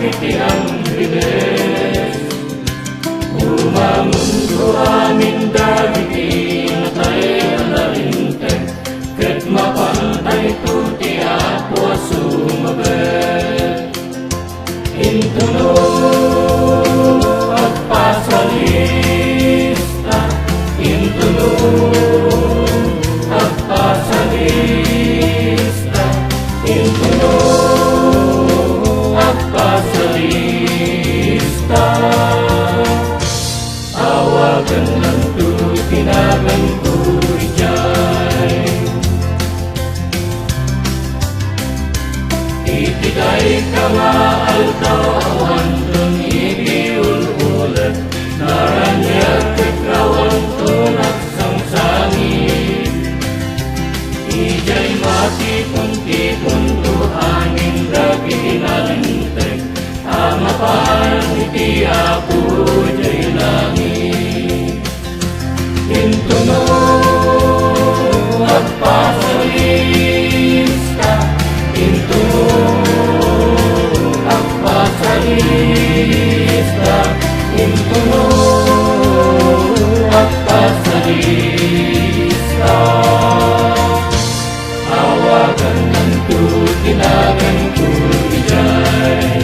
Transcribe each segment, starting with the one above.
iti Anggeles. Umamundo amin dagiti natay alarinteg, ket mapantay tuti apo sumabet. Intuno at pasalista, intuno at pasalista, intuno at pasalista. Awagan lang tu tinagan ko ijay, itigay ka maaltaw awan tong ibiul-ulat, naranyag kakrawan tong nagsangsangi. Ijay matipon-tipon to hangin dagi inalinteg, ang apan iti apo jay langit. Intuno at pasalista, intuno at pasalista, intuno at pasalista. Awagan ng tinagan ko ijay,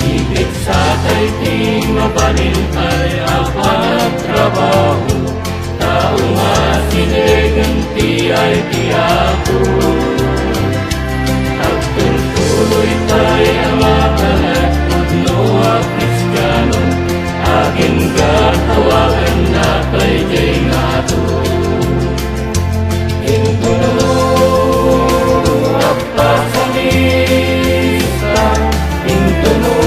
ibig sa tay ti mabalin ay apat trabaho, tao masinegan ti ay ti ako. Agtultuloy tay ang makalagod no a Kristiyano, aging gatawagan na tay jay nato. Intuno at pasalista, intuno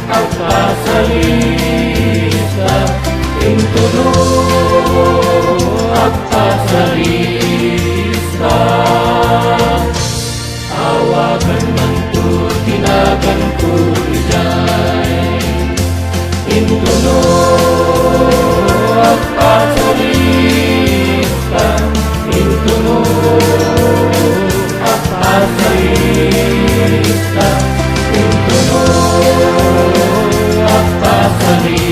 at pasalista, intuno at pasalista. Awagan man to tinagan ko ijay, intuno at pasalista, intuno at pasalista, intuno at pasalista.